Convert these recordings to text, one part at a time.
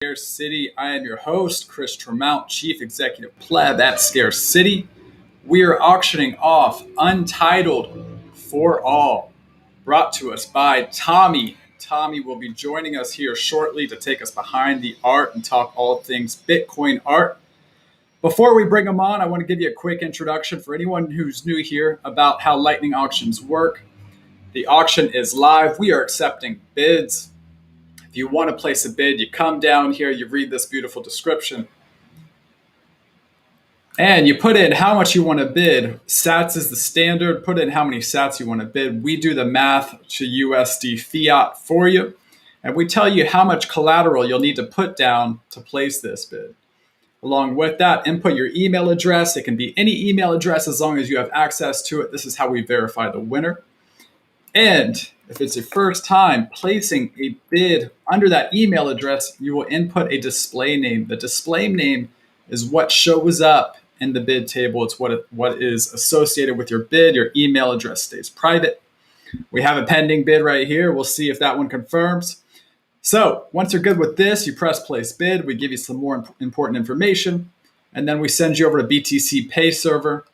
Scarce City. I am your host, Chris Tremount, Chief Executive Pleb at Scarce City. We are auctioning off Untitled for All, brought to us by Tommy. Tommy will be joining us here shortly to take us behind the art and talk all things Bitcoin art. Before we bring him on, I want to give you a quick introduction for anyone who's new here about how Lightning auctions work. The auction is live. We are accepting bids. If you want to place a bid, you come down here, you read this beautiful description, and you put in how much you want to bid. Sats is the standard. Put in how many sats you want to bid. We do the math to USD fiat for you, and we tell you how much collateral you'll need to put down to place this bid. Along with that, input your email address. It can be any email address as long as you have access to it. This is how we verify the winner. And if it's your first time placing a bid under that email address, you will input a display name. The display name is what shows up in the bid table. It's what is associated with your bid. Your email address stays private. We have a pending bid right here. We'll see if that one confirms. So once you're good with this, you press place bid. We give you some more important information. And then we send you over to BTC Pay Server,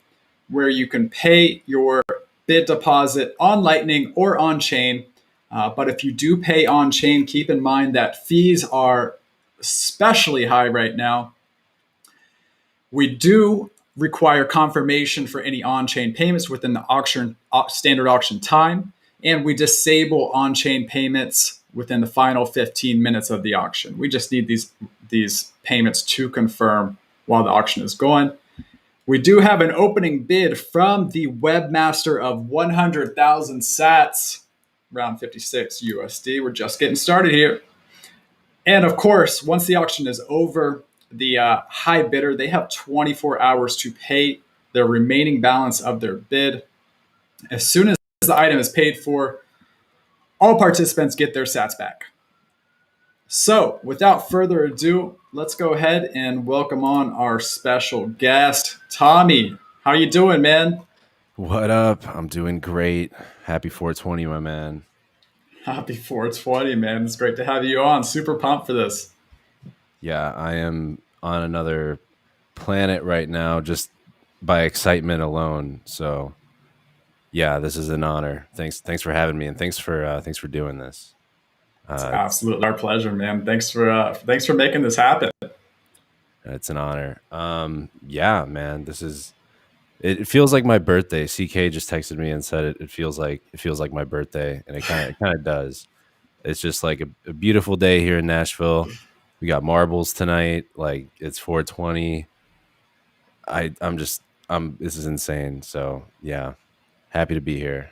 where you can pay your bid deposit on Lightning or on chain. But if you do pay on chain, keep in mind that fees are especially high right now. We do require confirmation for any on-chain payments within the standard auction time, and we disable on-chain payments within the final 15 minutes of the auction. We just need these payments to confirm while the auction is going. We do have an opening bid from the webmaster of 100,000 sats, around 56 USD. We're just getting started here. And of course, once the auction is over, the high bidder, they have 24 hours to pay their remaining balance of their bid. As soon as the item is paid for, all participants get their sats back. So without further ado, let's go ahead and welcome on our special guest, Tommy. How you doing, man? What up? I'm doing great. Happy 420, my man. Happy 420, man. It's great to have you on. Super pumped for this. Yeah, I am on another planet right now just by excitement alone. So yeah, this is an honor. Thanks for having me, and thanks for doing this. It's absolutely our pleasure, man. Thanks for making this happen. It's an honor. Yeah, man, it feels like my birthday. CK just texted me and said it feels like my birthday, and it kind of does. It's just like a beautiful day here in Nashville. We got marbles tonight. Like, it's 420. This is insane. So yeah, happy to be here.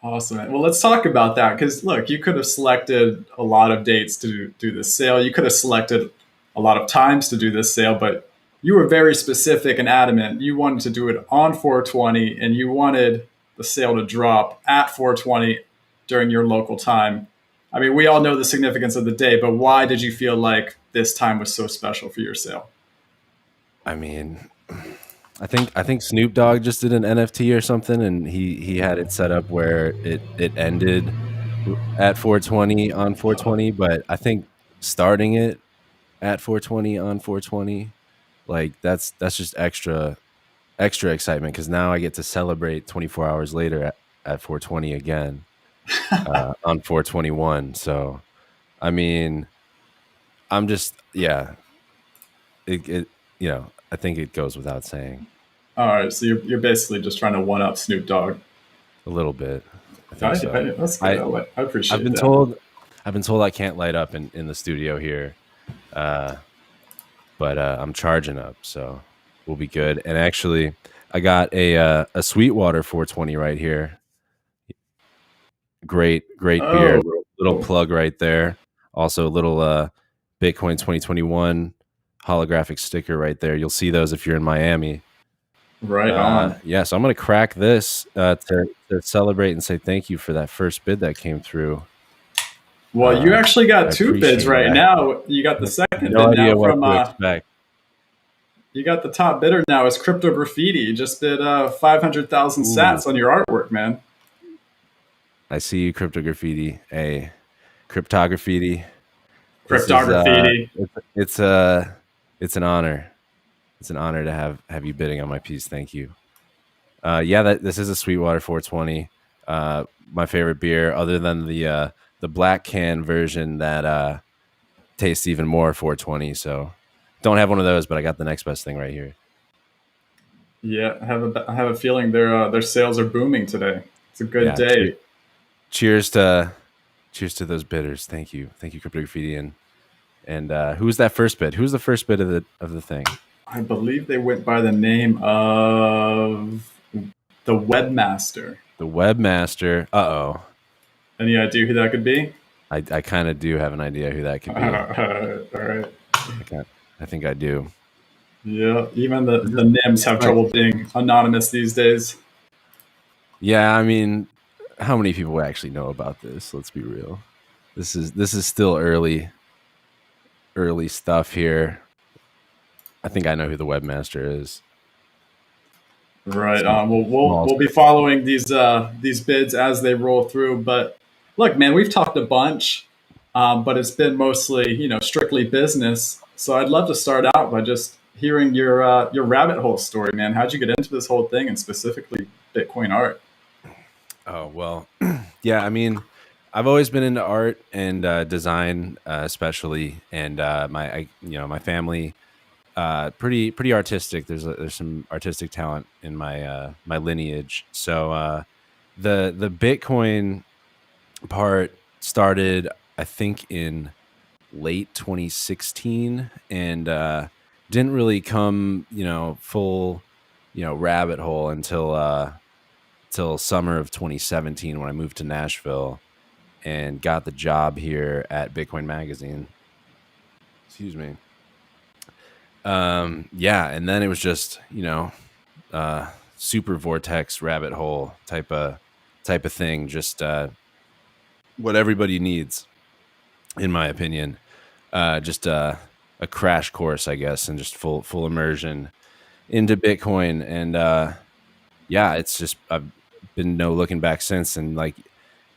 Awesome, man. Well, let's talk about that, because look, you could have selected a lot of dates to do this sale. You could have selected a lot of times to do this sale, but you were very specific and adamant. You wanted to do it on 420, and you wanted the sale to drop at 420 during your local time. I mean, we all know the significance of the day, but why did you feel like this time was so special for your sale? I mean, I think Snoop Dogg just did an NFT or something, and he had it set up where it ended at 420 on 420. But I think starting it at 420 on 420, like that's just extra excitement, because now I get to celebrate 24 hours later at 420 again on 421. So I mean, I'm just it I think it goes without saying. All right, so you're basically just trying to one up Snoop Dogg. A little bit. I think so. That's good. I appreciate I've been that. I've been told I can't light up in the studio here, but I'm charging up, so we'll be good. And actually, I got a Sweetwater 420 right here. Great beer. Little plug right there. Also a little Bitcoin 2021 holographic sticker right there. You'll see those if you're in Miami. Right on. Yeah, so I'm going to crack this to celebrate and say thank you for that first bid that came through. Well, you actually got two bids right now. You got the second bid now from you got the top bidder now is Crypto Graffiti. You just bid 500,000 sats on your artwork, man. I see you, Crypto Graffiti. Cryptography. This is Cryptography. it's it's an honor. It's an honor to have you bidding on my piece. Thank you. Yeah, this is a Sweetwater 420. My favorite beer, other than the black can version that tastes even more 420. So don't have one of those, but I got the next best thing right here. Yeah, I have a feeling their sales are booming today. It's a good Yeah. day. Cheers to those bidders. Thank you, Crypto Graffiti. And who's that first bid? Who's the first bid of the thing? I believe they went by the name of the Webmaster. The webmaster. Oh, Any idea who that could be? I kind of do have an idea who that could be. All right. I think I do. Yeah, even the NIMS have trouble being anonymous these days. Yeah, I mean, how many people actually know about this? Let's be real. This is still early stuff here. I think I know who the webmaster is. Right. We'll be following these bids as they roll through. But look, man, we've talked a bunch, but it's been mostly strictly business. So I'd love to start out by just hearing your rabbit hole story, man. How'd you get into this whole thing, and specifically Bitcoin art? Oh well, yeah. I mean, I've always been into art and design, especially, and my family pretty artistic. There's some artistic talent in my lineage. So the Bitcoin part started, I think, in late 2016, and didn't really come full rabbit hole until till summer of 2017 when I moved to Nashville and got the job here at Bitcoin Magazine. Excuse me. Yeah, and then it was just super vortex rabbit hole type of thing. Just what everybody needs, in my opinion. Just a crash course, I guess, and just full immersion into Bitcoin. And yeah, it's just I've been no looking back since. And like,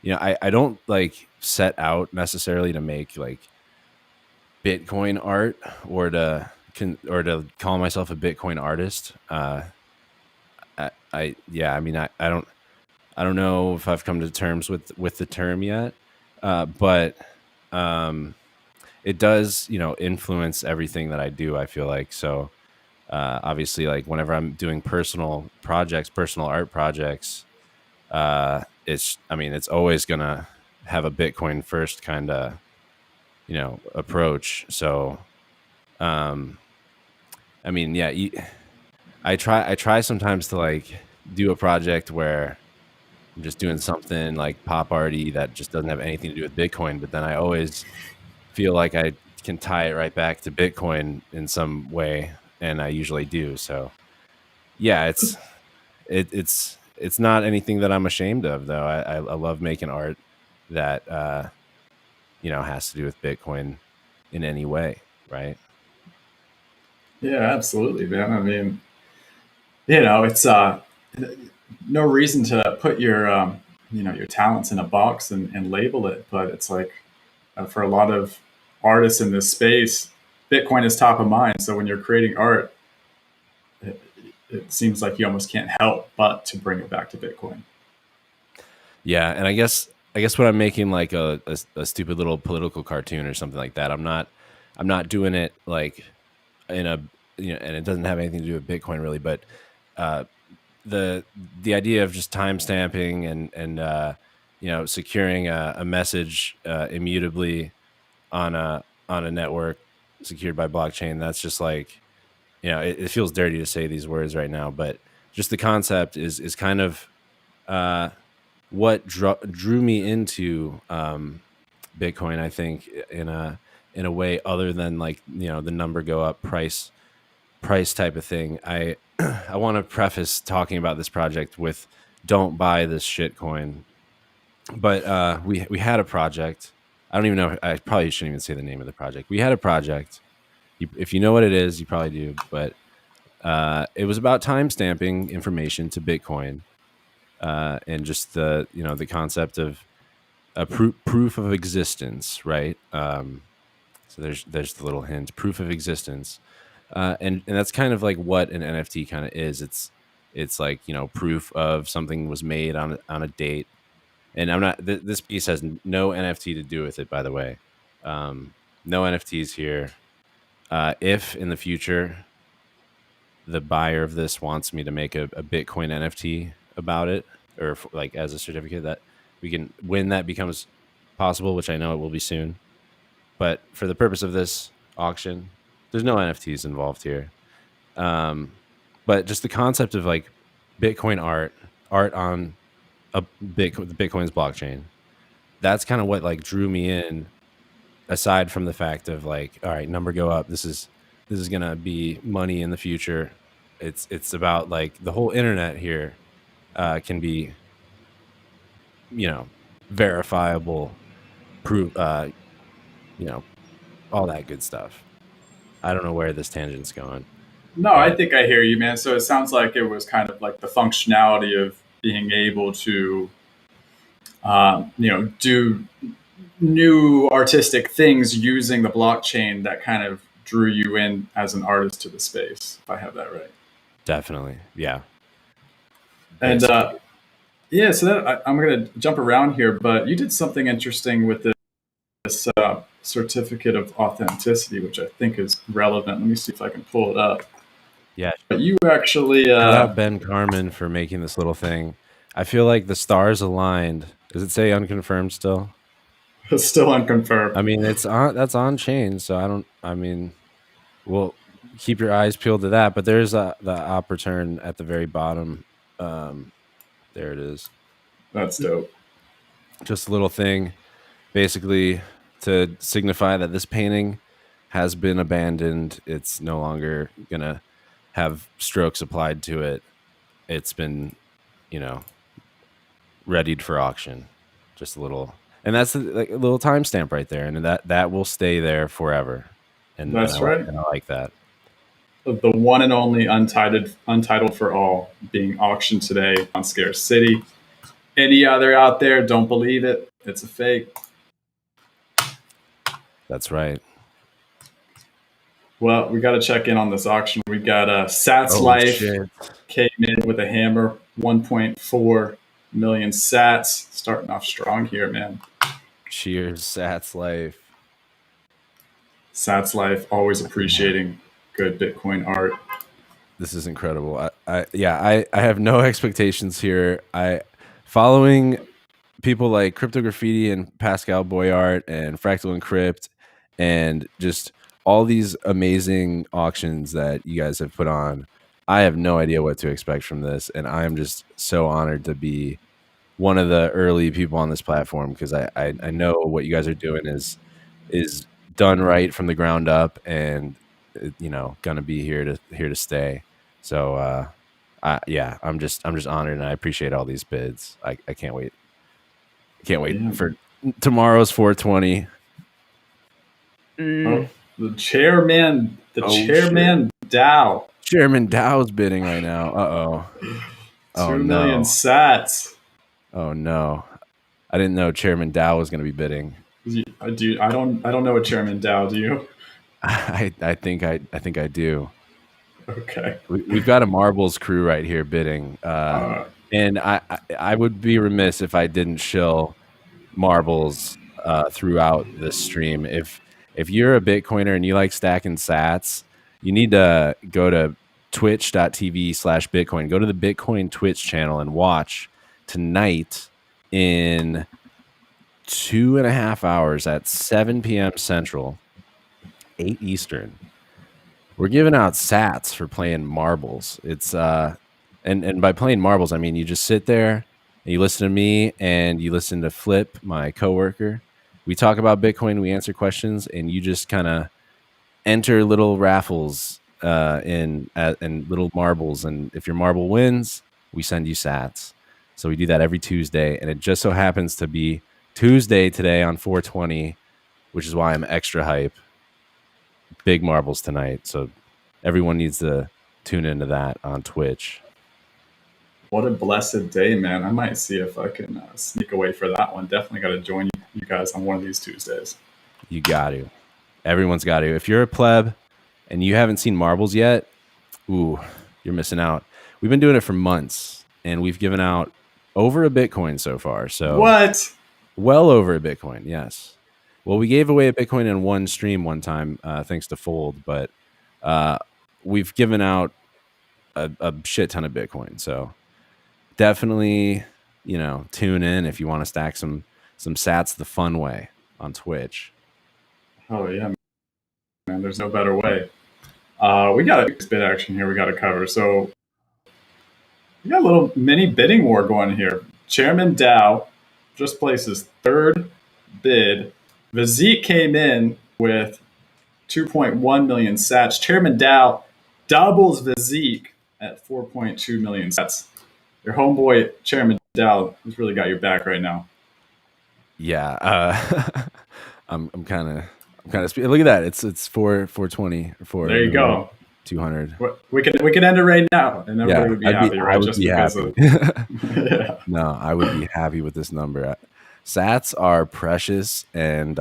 I don't like set out necessarily to make like Bitcoin art or to call myself a Bitcoin artist. I don't know if I've come to terms with the term yet, but it does influence everything that I do. I feel like so. Obviously, like whenever I'm doing personal art projects, it's always gonna have a Bitcoin first kind of approach. So I mean, yeah, I try sometimes to like do a project where I'm just doing something like pop arty that just doesn't have anything to do with Bitcoin, but then I always feel like I can tie it right back to Bitcoin in some way, and I usually do. So yeah, it's not anything that I'm ashamed of, though. I love making art that has to do with Bitcoin in any way, right? Yeah, absolutely, man. I mean, it's no reason to put your talents in a box and label it, but it's like for a lot of artists in this space, Bitcoin is top of mind. So when you're creating art, it, it seems like you almost can't help but to bring it back to Bitcoin. Yeah, and I guess when I'm making like a stupid little political cartoon or something like that, I'm not doing it like in a and it doesn't have anything to do with Bitcoin really, but uh, the idea of just time stamping and securing a message immutably on a network secured by blockchain. That's just like it feels dirty to say these words right now, but just the concept is kind of what drew me into Bitcoin. I think in a way other than like the number go up price type of thing. I I want to preface talking about this project with don't buy this shit coin. But we had a project. I don't even know. I probably shouldn't even say the name of the project. We had a project. If you know what it is, you probably do. But it was about time stamping information to Bitcoin, and just the concept of a proof of existence, right? So there's the little hint, proof of existence, and that's kind of like what an NFT kind of is. It's like, you know, proof of something was made on a date. And I'm not. This piece has no NFT to do with it, by the way. No NFTs here. If in the future the buyer of this wants me to make a Bitcoin NFT about it, or like as a certificate that we can, when that becomes possible, which I know it will be soon. But for the purpose of this auction, there's no NFTs involved here. But just the concept of like Bitcoin art on Bitcoin's blockchain. That's kind of what like drew me in. Aside from the fact of like, all right, number go up. This is gonna be money in the future. It's about like the whole internet here can be, you know, verifiable, proof, you know, all that good stuff. I don't know where this tangent's going, No, I but think I hear you, man. So it sounds like it was kind of like the functionality of being able to, do new artistic things using the blockchain that kind of drew you in as an artist to the space. If I have that right. definitely, yeah, And basically, yeah, so I'm going to jump around here, but you did something interesting with this certificate of authenticity, which I think is relevant. Let me see if I can pull it up. yeah. But you actually Shout out Ben Carmen for making this little thing. I feel like the stars aligned. Does it say unconfirmed still? still unconfirmed. I mean, it's on. That's on chain, so I don't. I mean, well, keep your eyes peeled to that. But there's the op return at the very bottom. There it is. That's dope. Just a little thing, basically to signify that this painting has been abandoned. It's no longer gonna have strokes applied to it. It's been, you know, readied for auction. Just a little, and that's like a little timestamp right there, and that will stay there forever. That's right. And I like that. The one and only Untitled for All being auctioned today on Scarce City. Any other out there, don't believe it. It's a fake. That's right. Well, we got to check in on this auction. We got Sats Oh Life shit! came in with a hammer, 1.4 million Sats, starting off strong here, man. Cheers, Sats Life. Sats Life always appreciating good Bitcoin art. This is incredible. I have no expectations here. I following people like Crypto Graffiti and Pascal Boyart and Fractal Encrypt and just all these amazing auctions that you guys have put on. I have no idea what to expect from this, and I am just so honored to be one of the early people on this platform because I know what you guys are doing is done right from the ground up, and you know, gonna be here to stay. So yeah, I'm just honored, and I appreciate all these bids. I can't wait. Can't wait Yeah. for tomorrow's 420. Oh, the chairman, Shit. Dow, Chairman Dow's bidding right now. Uh-oh. Oh 2 million no. Sats. Oh no. I didn't know Chairman Dow was going to be bidding. I don't know a Chairman Dow. Do you? I think I do. Okay. We've got a marbles crew right here bidding. And I would be remiss if I didn't shill marbles throughout this stream. If you're a Bitcoiner and you like stacking sats, you need to go to twitch.tv/Bitcoin. Go to the Bitcoin Twitch channel and watch tonight in 2.5 hours at 7 p.m. Central, 8 Eastern. We're giving out sats for playing marbles. It's and by playing marbles, I mean you just sit there and you listen to me and you listen to Flip, my coworker. We talk about Bitcoin, we answer questions, and you just kind of enter little raffles and little marbles. And if your marble wins, we send you sats. So we do that every Tuesday, and it just so happens to be Tuesday today on 420, which is why I'm extra hype. Big marbles tonight, so everyone needs to tune into that on Twitch. What a blessed day, man. I might see if I can sneak away for that one. Definitely got to join you guys on one of these Tuesdays. You got to. Everyone's got to. If you're a pleb and you haven't seen marbles yet, ooh, you're missing out. We've been doing it for months, and we've given out over a Bitcoin so far. So What? well over a Bitcoin, yes. Well, we gave away a Bitcoin in one stream one time, thanks to Fold, but uh, we've given out a shit ton of Bitcoin. So definitely, tune in if you want to stack some sats the fun way on Twitch. Oh yeah, man. There's no better way. We got a bit action here. We got to cover. So we got a little mini bidding war going here. Chairman Dow just placed his third bid. Vizik came in with 2.1 million sats. Chairman Dow doubles Vizik at 4.2 million sats. Your homeboy Chairman Dow has really got your back right now. Yeah, I'm kind of look at that. It's 420 for There you go. 200. We can end it right now, and everybody Yeah, would be happy, I right? would Just be because happy. of yeah. No, I would be happy with this number. Sats are precious, and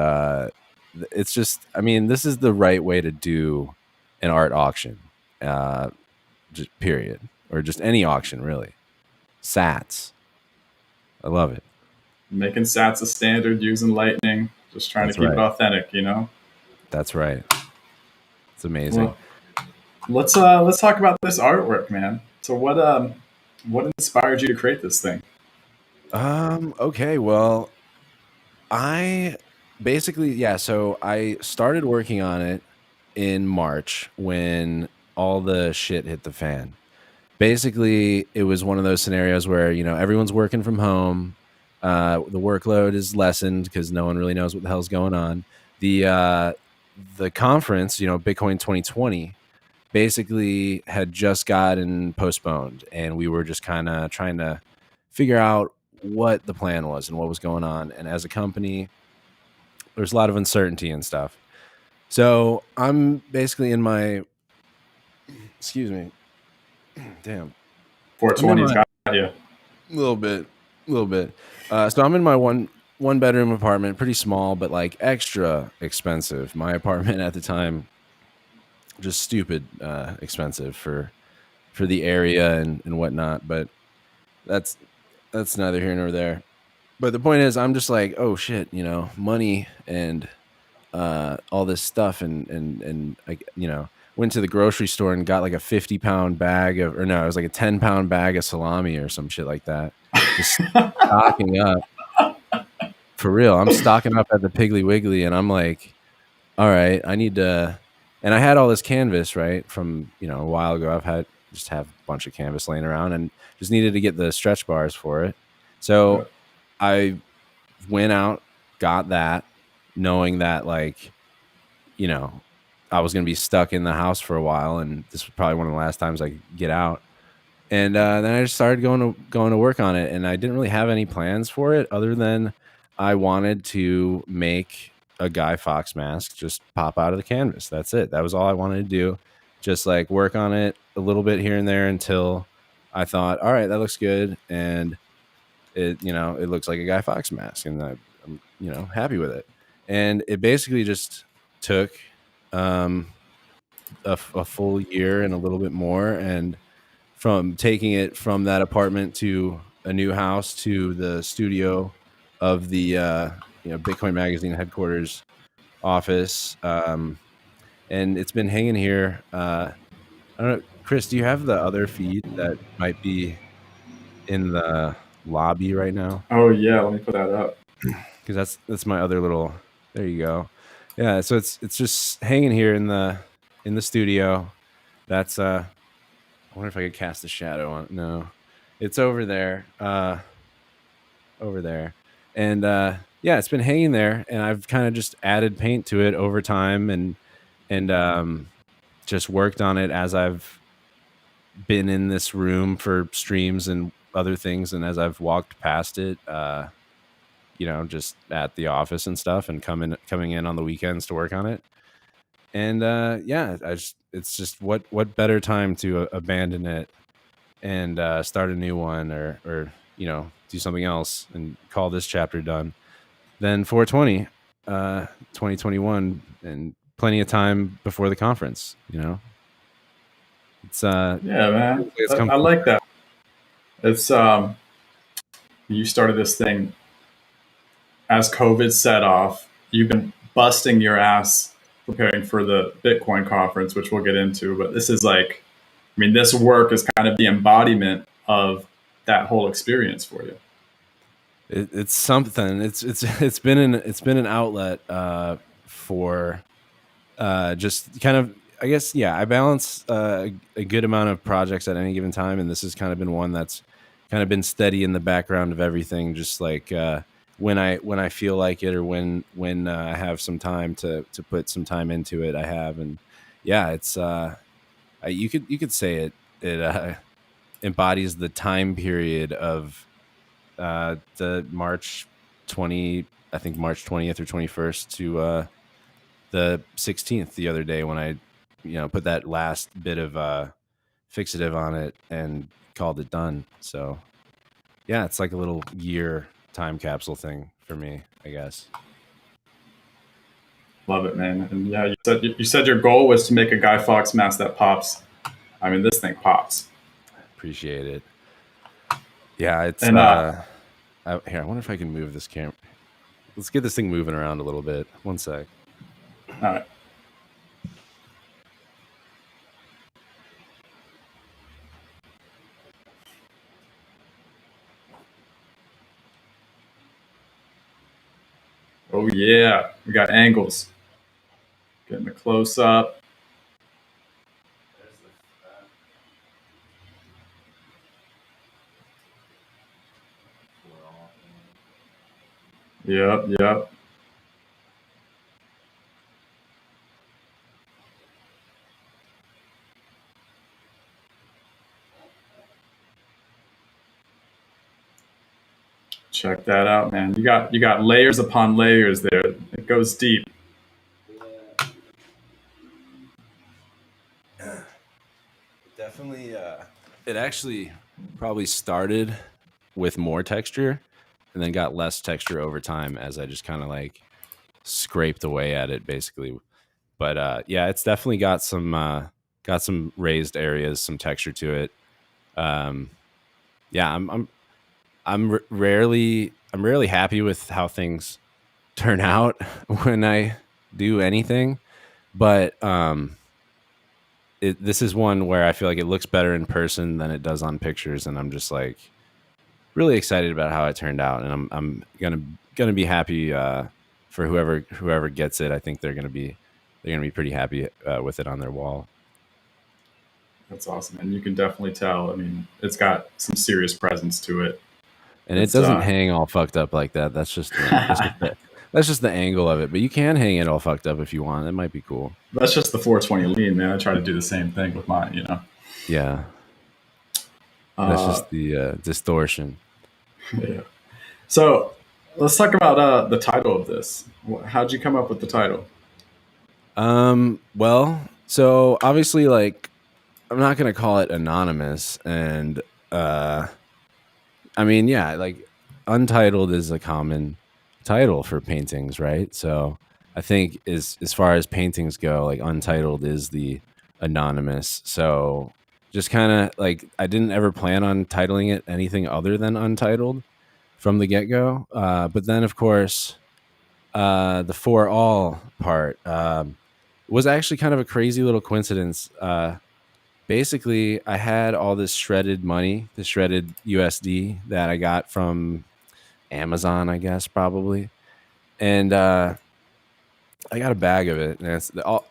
it's just, I mean, this is the right way to do an art auction, just period, or just any auction really. Sats, I love it. Making sats a standard, using Lightning, just trying That's to keep right. it authentic, you know. That's right. It's amazing. Well, let's talk about this artwork, man. So what inspired you to create this thing? Okay, well, I basically, yeah, so I started working on it in March when all the shit hit the fan. Basically, it was one of those scenarios where, everyone's working from home. The workload is lessened because no one really knows what the hell's going on. The conference, Bitcoin 2020, basically had just gotten postponed, and we were just kind of trying to figure out what the plan was and what was going on. And as a company, there's a lot of uncertainty and stuff. So I'm basically in my, excuse me, damn, I'm in 420's my got you. little bit. So I'm in my one bedroom apartment, pretty small, but like extra expensive. My apartment at the time, just stupid expensive for the area and whatnot. But that's neither here nor there. But the point is, I'm just like, oh shit, money and all this stuff, and I, went to the grocery store and got like a 50-pound bag of, or no, it was like a 10-pound bag of salami or some shit like that. Just stocking up. For real, I'm stocking up at the Piggly Wiggly, and I'm like, all right, I need to. And I had all this canvas, right, from a while ago. Have a bunch of canvas laying around, and just needed to get the stretch bars for it. So I went out, got that, knowing that like, I was gonna be stuck in the house for a while, and this was probably one of the last times I could get out. And then I just started going to work on it, and I didn't really have any plans for it other than I wanted to make a Guy Fawkes mask just pop out of the canvas. That's it. That was all I wanted to do. Just like work on it a little bit here and there until I thought, all right, that looks good, and it looks like a Guy Fawkes mask, and I'm happy with it. And it basically just took a full year and a little bit more, and from taking it from that apartment to a new house to the studio of the Bitcoin Magazine headquarters office, and it's been hanging here. I don't know, Chris, do you have the other feed that might be in the lobby right now? Oh yeah, let me put that up. Because that's my other little. There you go. Yeah, so it's just hanging here in the studio. That's I wonder if I could cast a shadow on. No, it's over there. Over there, and yeah, it's been hanging there, and I've kind of just added paint to it over time, and just worked on it as I've been in this room for streams and other things, and as I've walked past it, just at the office and stuff, and coming in on the weekends to work on it. And yeah, it's just what better time to abandon it and start a new one, or do something else and call this chapter done than 420 2021, and plenty of time before the conference. It's Yeah, man, it's come. I like that. It's you started this thing as COVID set off. You've been busting your ass preparing for the Bitcoin conference, which we'll get into. But this is like, I mean, this work is kind of the embodiment of that whole experience for you. It's something. It's been an outlet for just kind of, I guess, yeah. I balance a good amount of projects at any given time, and this has kind of been one that's kind of been steady in the background of everything. Just like when I feel like it, or when I have some time to put some time into it, I have. And yeah, it's you could say it embodies the time period of the March 20, I think March 20th or 21st to the 16th the other day, when I put that last bit of fixative on it and called it done. So yeah, it's like a little year time capsule thing for me, I guess. Love it, man. And yeah, you said your goal was to make a Guy Fawkes mask that pops. I mean, this thing pops. Appreciate it. Yeah, it's And here, I wonder if I can move this camera. Let's get this thing moving around a little bit. One sec. all right. Oh yeah, we got angles. Getting a close up. Yep, yep. Check that out, man. You got layers upon layers there. It goes deep. Definitely. It actually probably started with more texture and then got less texture over time as I just kind of like scraped away at it, basically. But yeah, it's definitely got some raised areas, some texture to it. Yeah, I'm rarely happy with how things turn out when I do anything, but this is one where I feel like it looks better in person than it does on pictures, and I'm just like really excited about how it turned out, and I'm gonna be happy for whoever gets it. I think they're gonna be pretty happy with it on their wall. That's awesome, and you can definitely tell. I mean, it's got some serious presence to it. And it It's doesn't hang all fucked up like that. That's just the angle of it. But you can hang it all fucked up if you want. It might be cool. that's just the 420 lean, man. I try to do the same thing with mine. Yeah, that's Uh, just the distortion. yeah. So let's talk about the title of this. How'd you come up with the title? Well, so obviously, like, I'm not gonna call it anonymous, and I mean, yeah, like, Untitled is a common title for paintings, right? So I think as far as paintings go, like, Untitled is the anonymous. So just kind of like, I didn't ever plan on titling it anything other than Untitled from the get go. But then, of course, the for all part was actually kind of a crazy little coincidence. Basically, I had all this shredded money, the shredded USD that I got from Amazon, I guess, probably. And I got a bag of it, and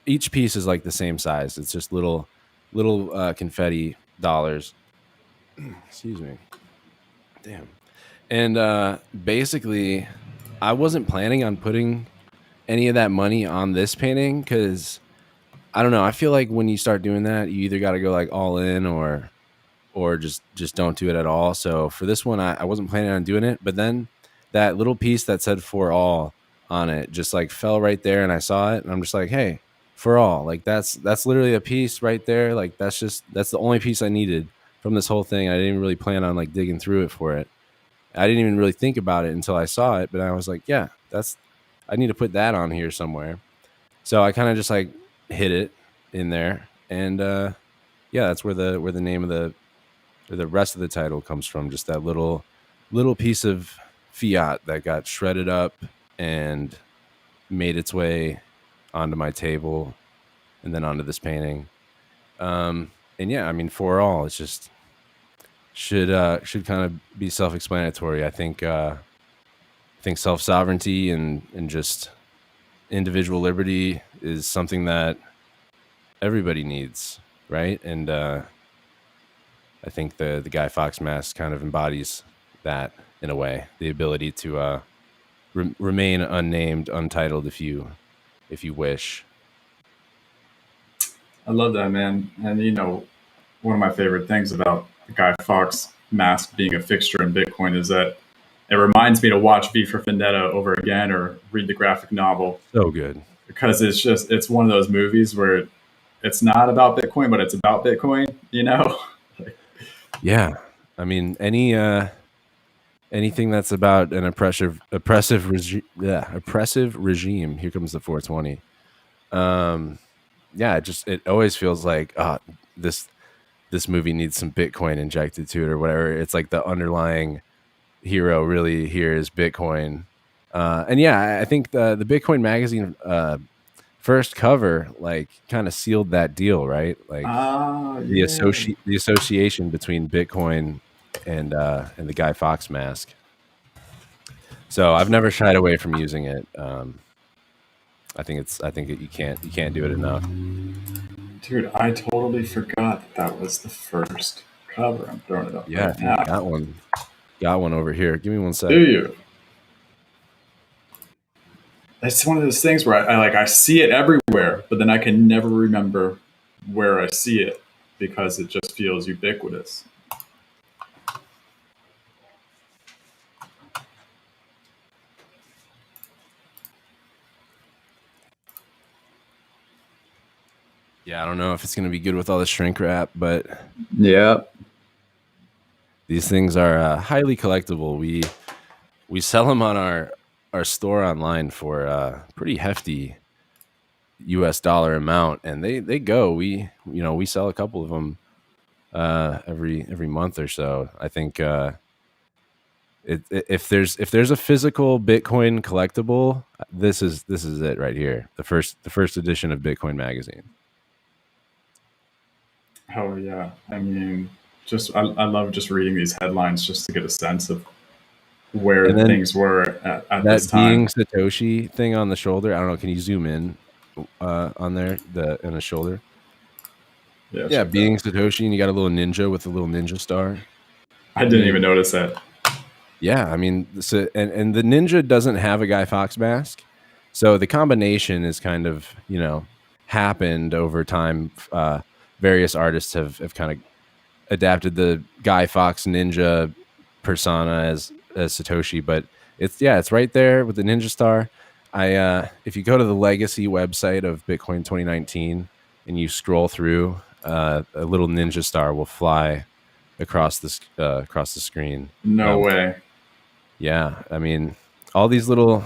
each piece is like the same size. It's just little confetti dollars. Excuse me. Damn. And basically, I wasn't planning on putting any of that money on this painting because I don't know. I feel like when you start doing that, you either got to go like all in or just don't do it at all. So for this one, I wasn't planning on doing it. But then that little piece that said "for all" on it just like fell right there, and I saw it, and I'm just like, hey, for all, like that's literally a piece right there. Like that's the only piece I needed from this whole thing. I didn't even really plan on like digging through it for it. I didn't even really think about it until I saw it, but I was like, yeah, I need to put that on here somewhere. So I kind of just like hit it in there, and yeah, that's where the name of the rest of the title comes from. Just that little piece of fiat that got shredded up and made its way onto my table and then onto this painting. And yeah, I mean, for all, it's just should kind of be self-explanatory. I think self-sovereignty and just individual liberty is something that everybody needs, right? And I think the Guy Fawkes mask kind of embodies that in a way, the ability to remain unnamed, untitled, if you wish. I love that, man. And one of my favorite things about the Guy Fawkes mask being a fixture in Bitcoin is that it reminds me to watch V for Vendetta over again or read the graphic novel, So good. because it's one of those movies where it's not about Bitcoin, but it's about Bitcoin, Yeah, I mean, anything that's about an oppressive regime. Here comes the 420. Yeah, it always feels like this this movie needs some Bitcoin injected to it or whatever. It's like the underlying hero really here is Bitcoin. And yeah, I think the Bitcoin magazine first cover like kind of sealed that deal, right? Like Yeah. the association between Bitcoin and the Guy Fawkes mask. So I've never shied away from using it. I think you can't do it enough. Dude, I totally forgot that was the first cover. I'm throwing it up Yeah, right if you now. got one over here. Give me one Do sec. you? It's one of those things where I see it everywhere, but then I can never remember where I see it because it just feels ubiquitous. Yeah, I don't know if it's gonna be good with all the shrink wrap, but Yeah. these things are highly collectible. We sell them on our store online for a pretty hefty U.S. dollar amount, and they go. We sell a couple of them every month or so. I think if there's a physical Bitcoin collectible, this is it right here. The first edition of Bitcoin magazine. Oh yeah. I mean, I love just reading these headlines just to get a sense of where And then things were at this that being time. Satoshi thing on the shoulder. I don't know. Can you zoom in on there in the shoulder? Yeah, Yeah, check that being out. Satoshi, and you got a little ninja with a little ninja star. I I didn't mean, even notice that. yeah, I mean, so, and the ninja doesn't have a Guy Fawkes mask, so the combination is kind of happened over time. Various artists have kind of adapted the Guy Fawkes ninja persona as Satoshi, but it's right there with the ninja star. If you go to the legacy website of Bitcoin 2019 and you scroll through, a little ninja star will fly across the screen. No way. Yeah, I mean, all these little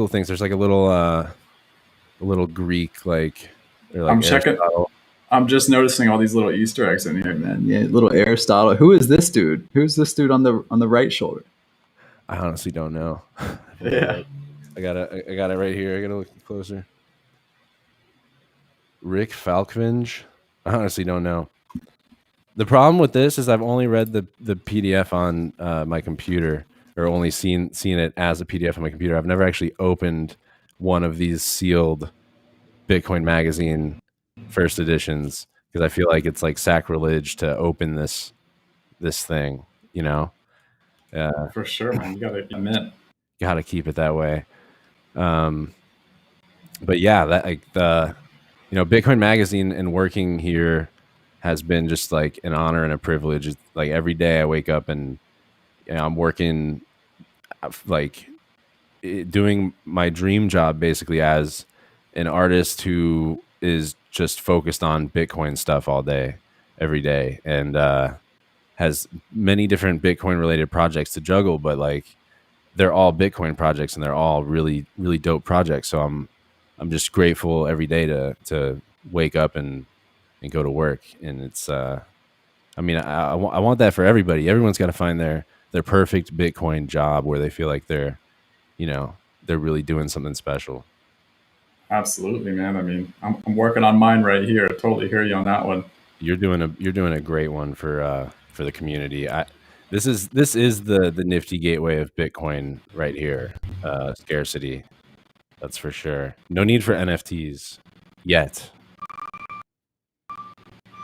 things. There's like a little Greek like or like I'm checking. Aristotle. I'm just noticing all these little Easter eggs in here, man. Yeah, little Aristotle. Who is this dude? Who's this dude on the right shoulder? I honestly don't know. Yeah. I got it right here. I gotta look closer. Rick Falkvinge. I honestly don't know. The problem with this is I've only read the PDF on my computer, or only seen it as a PDF on my computer. I've never actually opened one of these sealed Bitcoin magazine first editions because I feel like it's like sacrilege to open this thing. You know, For sure, man. You gotta admit. got to keep it that way. Um, but yeah, that like the Bitcoin magazine and working here has been just like an honor and a privilege. It's like every day I wake up and I'm working like doing my dream job basically as an artist who is just focused on Bitcoin stuff all day, every day, and has many different Bitcoin related projects to juggle, but like they're all Bitcoin projects and they're all really, really dope projects. So I'm just grateful every day to wake up and go to work. And it's I mean, I want that for everybody. Everyone's got to find their perfect Bitcoin job where they feel like you know, they're really doing something special. Absolutely, man. I mean, I'm working on mine right here. I totally hear you on that one. You're doing a great one for the community. This is the nifty gateway of Bitcoin right here. Scarcity, that's for sure. No need for NFTs yet.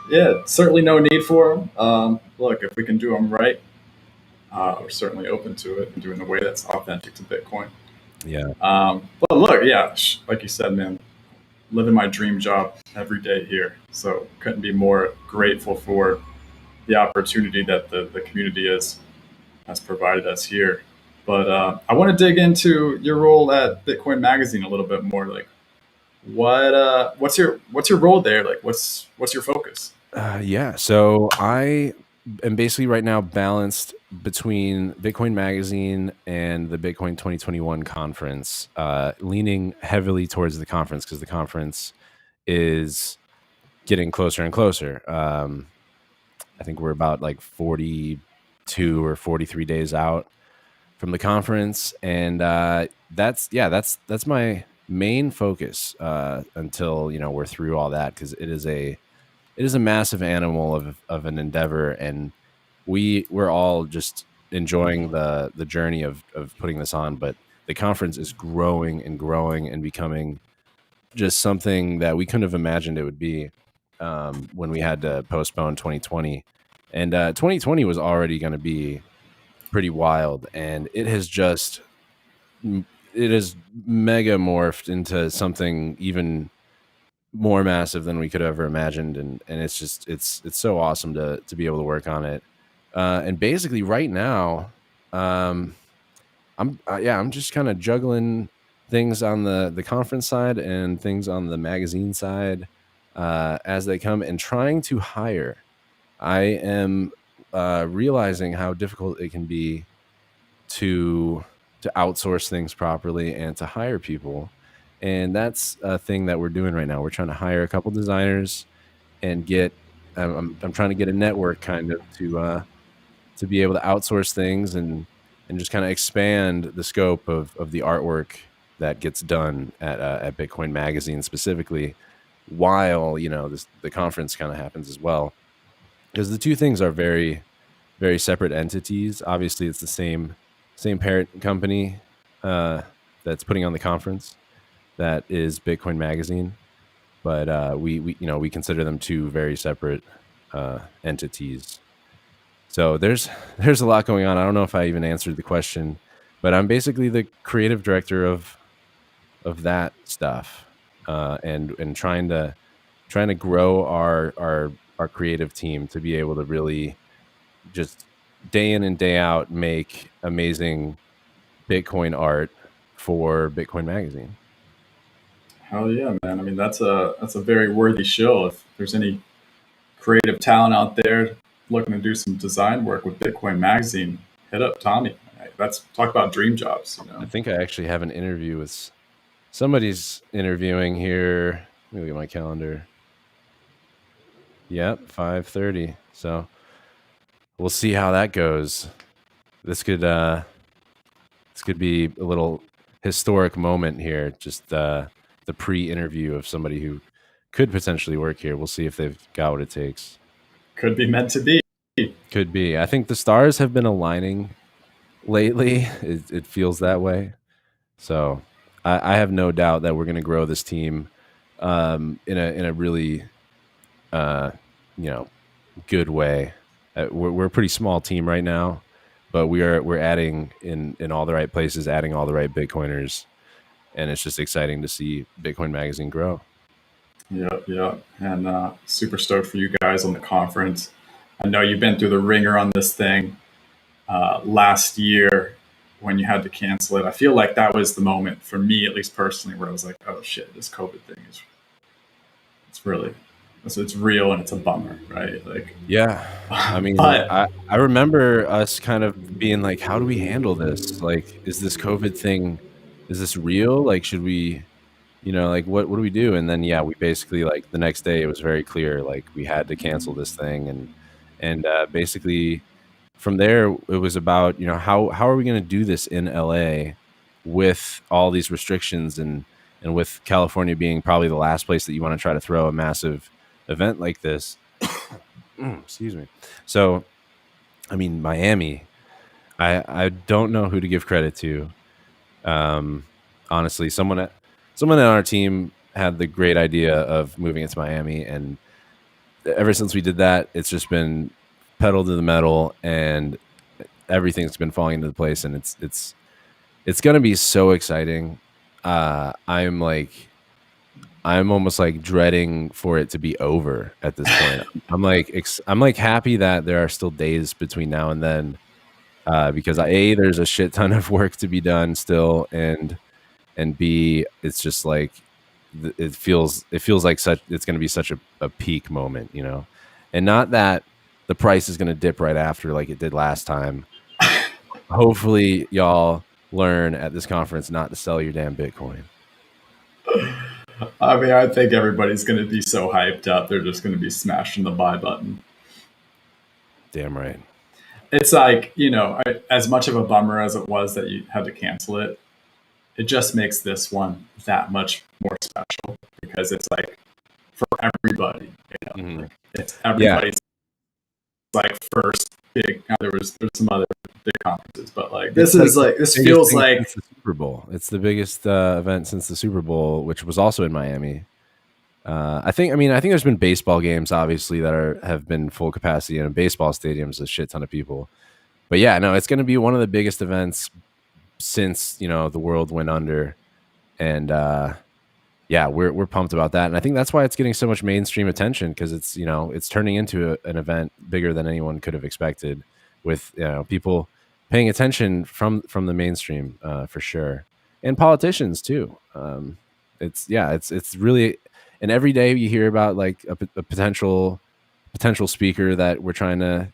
Yeah, certainly no need for them. Look, if we can do them right, we're certainly open to it and do it in a way that's authentic to Bitcoin. Yeah. But look, yeah, like you said, man, living my dream job every day here. So couldn't be more grateful for the opportunity that the community has provided us here. But I want to dig into your role at Bitcoin Magazine a little bit more. Like, what's your role there? Like, what's your focus? Yeah. So I am basically right now balanced between Bitcoin Magazine and the Bitcoin 2021 conference, leaning heavily towards the conference because the conference is getting closer and closer. I think we're about like 42 or 43 days out from the conference, and that's my main focus until we're through all that because it is a massive animal of an endeavor, and we're all just enjoying the journey of putting this on. But the conference is growing and growing and becoming just something that we couldn't have imagined it would be when we had to postpone 2020. And 2020 was already going to be pretty wild, and it has mega morphed into something even more massive than we could have ever imagined, and it's just it's so awesome to be able to work on it. And basically right now, um, I'm just kind of juggling things on the conference side and things on the magazine side as they come, and trying to hire. I am realizing how difficult it can be to outsource things properly and to hire people, and that's a thing that we're doing right now. We're trying to hire a couple designers and get. I'm trying to get a network kind of to be able to outsource things and just kind of expand the scope of the artwork that gets done at Bitcoin Magazine specifically, while the conference kind of happens as well, because the two things are very very separate entities. Obviously, it's the same parent company that's putting on the conference, that is Bitcoin Magazine, but we consider them two very separate entities. So there's a lot going on. I don't know if I even answered the question, but I'm basically the creative director of that stuff, and trying to grow our creative team to be able to really just day in and day out make amazing Bitcoin art for Bitcoin Magazine. Hell yeah, man. I mean, that's a very worthy shill. If there's any creative talent out there looking to do some design work with Bitcoin Magazine, hit up Tommy. That's talk about dream jobs. I think I actually have an interview with somebody's interviewing here. Let me look at my calendar. Yep, 5:30. So we'll see how that goes. This could be a little historic moment here. Just the pre-interview of somebody who could potentially work here. We'll see if they've got what it takes. Could be meant to be. Could be. I think the stars have been aligning lately. It feels that way. So I have no doubt that we're going to grow this team in a really you know good way. We're a pretty small team right now, but we're adding in all the right places, adding all the right Bitcoiners, and it's just exciting to see Bitcoin Magazine grow. Yeah, yeah, and super stoked for you guys on the conference. I know you've been through the ringer on this thing last year when you had to cancel it. I feel like that was the moment for me, at least personally, where I was like, "Oh shit, this COVID thing is it's really it's real and it's a bummer, right?" Like, Yeah. I mean, but I remember us kind of being like, how do we handle this? Like, is this COVID thing, is this real? Like, should we like what do we do? And then we basically, like, the next day it was very clear, like, we had to cancel this thing. And basically from there it was about, how are we going to do this in LA with all these restrictions, and with California being probably the last place that you want to try to throw a massive event like this. Excuse me. So, I mean, Miami, I don't know who to give credit to. Honestly, someone on our team had the great idea of moving it to Miami, and ever since we did that, it's just been pedal to the metal, and everything's been falling into place, and it's going to be so exciting. I'm almost like dreading for it to be over at this point. I'm like happy that there are still days between now and then, because there's a shit ton of work to be done still, and B, it's just like it feels like it's going to be such a peak moment, and not that the price is going to dip right after like it did last time. Hopefully, y'all learn at this conference not to sell your damn Bitcoin. I mean, I think everybody's going to be so hyped up, they're just going to be smashing the buy button. Damn right. It's like, as much of a bummer as it was that you had to cancel it, it just makes this one that much more special because it's like for everybody. Mm-hmm. It's everybody's like first big. There's some other big conferences, but like this feels like the Super Bowl. It's the biggest event since the Super Bowl, which was also in Miami. I think there's been baseball games, obviously, that have been full capacity, and in baseball stadiums, a shit ton of people. But yeah, no, it's going to be one of the biggest events since the world went under, and we're pumped about that. And I think that's why it's getting so much mainstream attention, because it's turning into an event bigger than anyone could have expected, with people paying attention from the mainstream, for sure, and politicians too. It's really. And every day you hear about like a potential speaker that we're trying to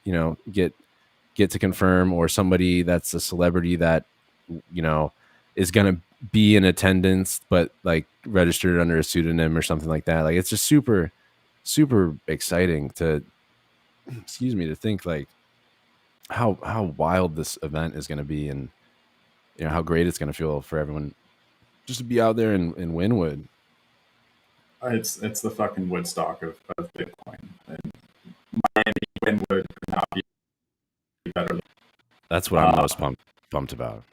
get to confirm, or somebody that's a celebrity that is going to be in attendance but like registered under a pseudonym or something like that. Like, it's just super exciting to to think like how wild this event is going to be, and how great it's going to feel for everyone just to be out there in Wynwood. It's the fucking Woodstock of Bitcoin, and Miami Wynwood could not be better. That's what I'm most pumped about.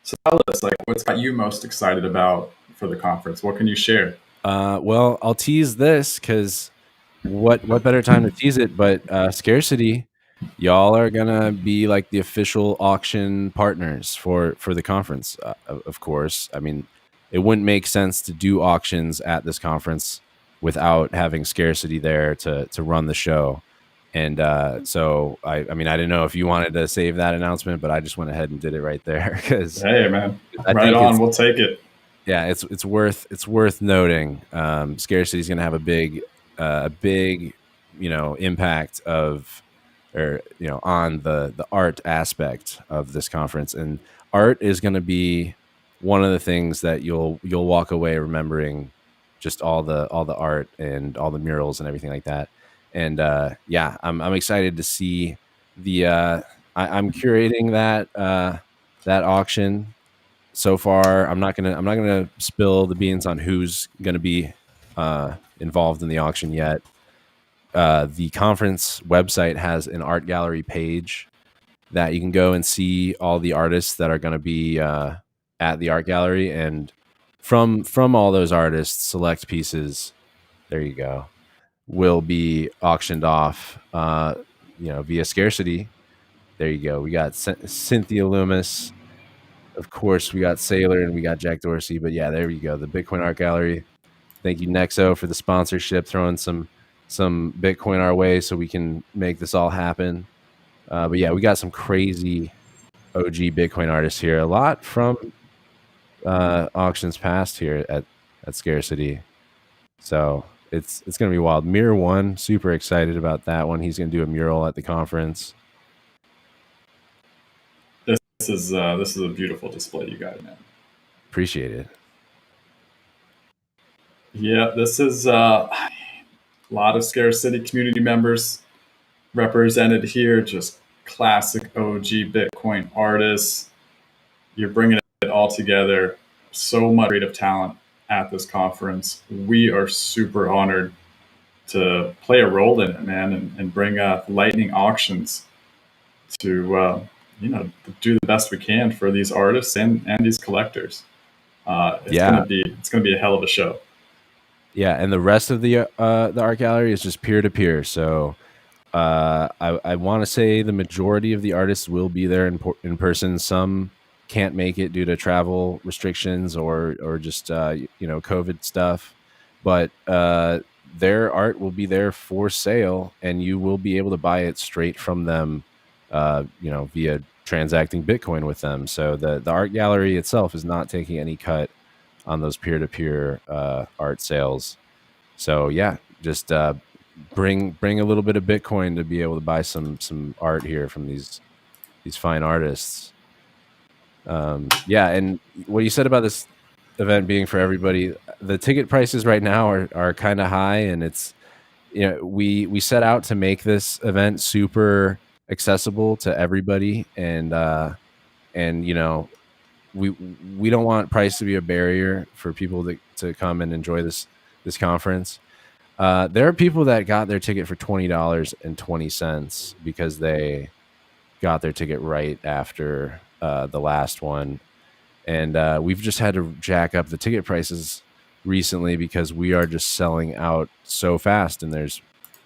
So tell us, like, what's got you most excited about for the conference? What can you share? Well, I'll tease this because what better time to tease it but Scarcity. Y'all are gonna be like the official auction partners for the conference. Of course, I mean, it wouldn't make sense to do auctions at this conference without having Scarcity there to run the show. And so I mean, I didn't know if you wanted to save that announcement, but I just went ahead and did it right there because hey, man, right on, we'll take it. Yeah, it's worth noting. Scarcity is going to have a big impact of, or on the art aspect of this conference, and art is going to be one of the things that you'll walk away remembering, just all the art and all the murals and everything like that. And I'm excited to see the I'm curating that auction. So far, I'm not gonna spill the beans on who's gonna be involved in the auction yet. The conference website has an art gallery page that you can go and see all the artists that are going to be at the art gallery, and from all those artists, select pieces, there you go, will be auctioned off via Scarcity. There you go. We got Cynthia Loomis, of course, we got Sailor, and we got Jack Dorsey. But yeah, there you go, the Bitcoin Art Gallery. Thank you, Nexo, for the sponsorship, throwing some Bitcoin our way so we can make this all happen. But yeah, we got some crazy OG Bitcoin artists here. A lot from auctions past here at Scarcity. So it's going to be wild. Mirror One, super excited about that one. He's going to do a mural at the conference. This is a beautiful display you got, man. Appreciate it. Yeah, this is a lot of Scarce City community members represented here. Just classic OG Bitcoin artists. You're bringing it all together. So much creative talent at this conference. We are super honored to play a role in it, man, and bring lightning auctions to do the best we can for these artists and these collectors. Yeah, It's gonna be a hell of a show. yeah, and the rest of the art gallery is just peer to peer. So I want to say the majority of the artists will be there in person. Some can't make it due to travel restrictions or just COVID stuff, but their art will be there for sale, and you will be able to buy it straight from them, via transacting Bitcoin with them. So the art gallery itself is not taking any cut on those peer to peer art sales. So yeah, just bring a little bit of Bitcoin to be able to buy some art here from these fine artists. Yeah, and what you said about this event being for everybody, the ticket prices right now are kind of high, and it's we set out to make this event super accessible to everybody, and we don't want price to be a barrier for people to come and enjoy this conference. There are people that got their ticket for $20.20 because they got their ticket right after the last one, and we've just had to jack up the ticket prices recently because we are just selling out so fast, and there's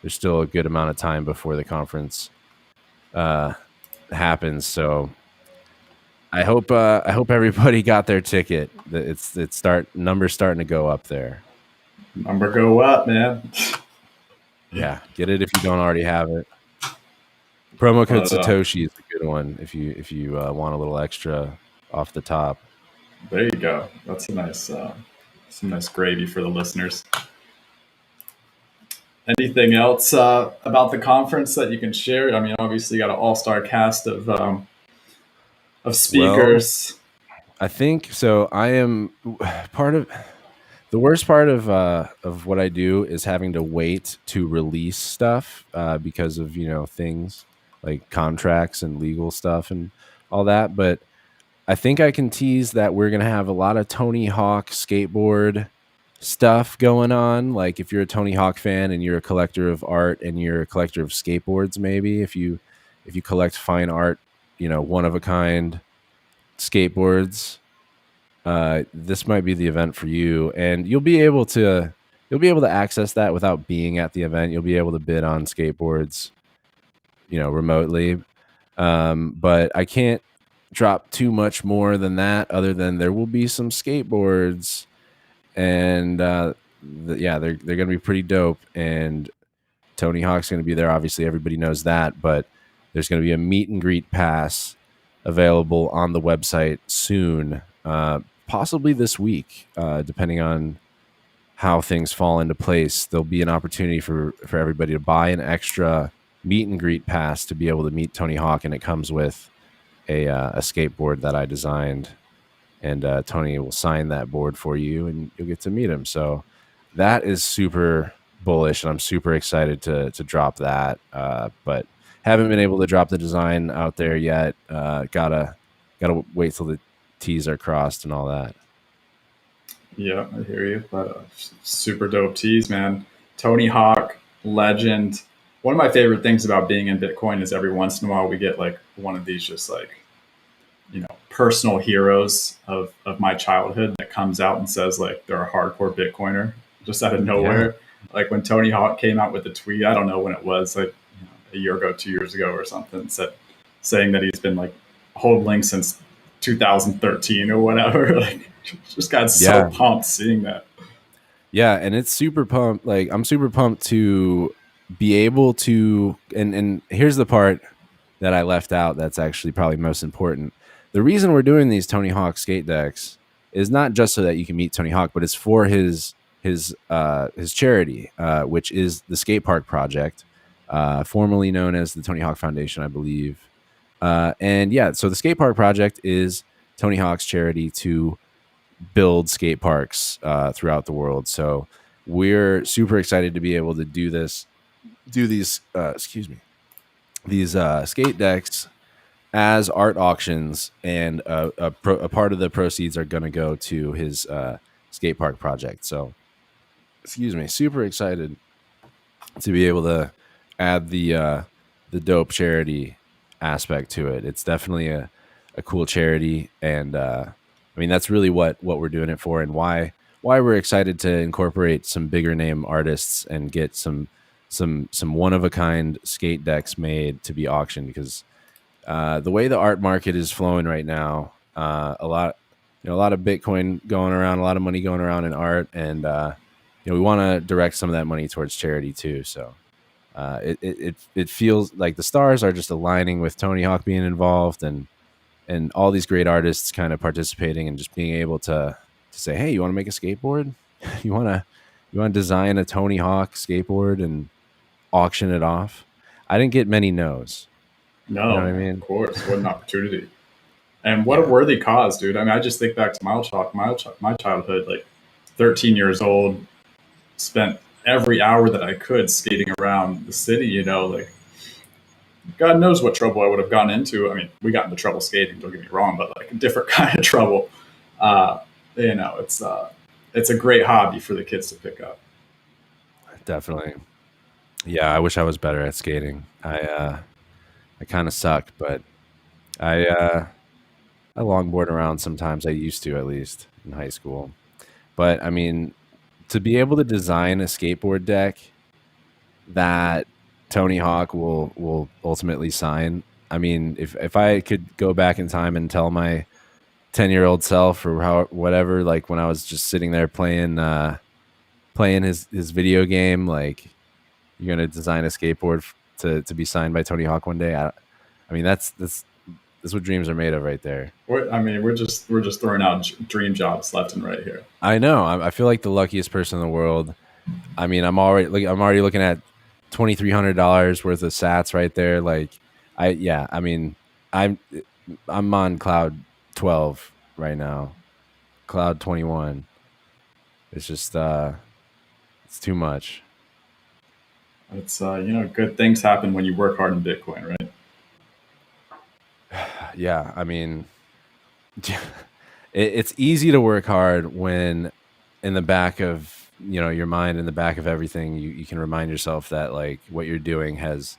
still a good amount of time before the conference happens. So I hope everybody got their ticket. Numbers starting to go up there. Number go up, man. Yeah, get it if you don't already have it. Promo code But Satoshi is a good one if you want a little extra off the top. there you go. That's some nice gravy for the listeners. Anything else about the conference that you can share? I mean, obviously, you got an all-star cast of Well, speakers. I think so. I am part of the worst part of what I do is having to wait to release stuff because of things like contracts and legal stuff and all that. But I think I can tease that we're gonna have a lot of Tony Hawk skateboard stuff going on. Like if you're a Tony Hawk fan and you're a collector of art and you're a collector of skateboards, maybe if you collect fine art, one of a kind skateboards, this might be the event for you, and you'll be able to access that without being at the event. You'll be able to bid on skateboards, remotely. But I can't drop too much more than that, other than there will be some skateboards, and they're gonna be pretty dope. And Tony Hawk's gonna be there. Obviously, everybody knows that, but there's gonna be a meet and greet pass available on the website soon, possibly this week, depending on how things fall into place. There'll be an opportunity for everybody to buy an extra meet and greet pass to be able to meet Tony Hawk, and it comes with a skateboard that I designed, and Tony will sign that board for you, and you'll get to meet him. So that is super bullish, and I'm super excited to drop that. But haven't been able to drop the design out there yet. Gotta wait till the T's are crossed and all that. Yeah, I hear you. But super dope teas, man. Tony Hawk, legend. One of my favorite things about being in Bitcoin is every once in a while we get like one of these just like personal heroes of my childhood that comes out and says like they're a hardcore Bitcoiner just out of Yeah, nowhere. Like when Tony Hawk came out with the tweet, I don't know when it was, like a year ago, 2 years ago or something, saying that he's been like holding since 2013 or whatever. Like just got so yeah, pumped seeing that. yeah, and it's super pumped. Like I'm super pumped to be able to, and here's the part that I left out that's actually probably most important. The reason we're doing these Tony Hawk skate decks is not just so that you can meet Tony Hawk, but it's for his charity, which is the Skate Park Project, formerly known as the Tony Hawk Foundation, I believe. And yeah, so the Skate Park Project is Tony Hawk's charity to build skate parks throughout the world. So we're super excited to be able to do these these skate decks as art auctions, and a part of the proceeds are going to go to his skate park project. So, super excited to be able to add the dope charity aspect to it. It's definitely a cool charity, and I mean that's really what we're doing it for, and why we're excited to incorporate some bigger name artists and get some one of a kind skate decks made to be auctioned, because the way the art market is flowing right now, a lot of Bitcoin going around, a lot of money going around in art, and we want to direct some of that money towards charity too. So it feels like the stars are just aligning with Tony Hawk being involved, and all these great artists kind of participating and just being able to say, hey, you want to make a skateboard? You want to design a Tony Hawk skateboard and auction it off? I didn't get many no's. You know No, what I man, of mean? course. What an opportunity. And what a Yeah. worthy cause, dude. I mean, I just think back to my childhood, like 13 years old, spent every hour that I could skating around the city, like God knows what trouble I would have gotten into. I mean, we got into trouble skating, don't get me wrong, but like a different kind of trouble. Uh, it's a great hobby for the kids to pick up. Definitely. Yeah, I wish I was better at skating. I kind of suck, but I longboard around sometimes. I used to, at least in high school. But I mean, to be able to design a skateboard deck that Tony Hawk will ultimately sign. I mean, if I could go back in time and tell my 10-year-old self, or whatever, like when I was just sitting there playing his video game, like, you're gonna design a skateboard to be signed by Tony Hawk one day. I mean, that's what dreams are made of right there. I mean, we're just throwing out dream jobs left and right here. I know. I feel like the luckiest person in the world. I mean, I'm already looking at $2,300 worth of Sats right there. Like, yeah. I mean, I'm I'm on cloud 12 right now. Cloud 21. It's just it's too much. It's good things happen when you work hard in Bitcoin, right? Yeah, I mean, it's easy to work hard when in the back of your mind, in the back of everything, you can remind yourself that like what you're doing has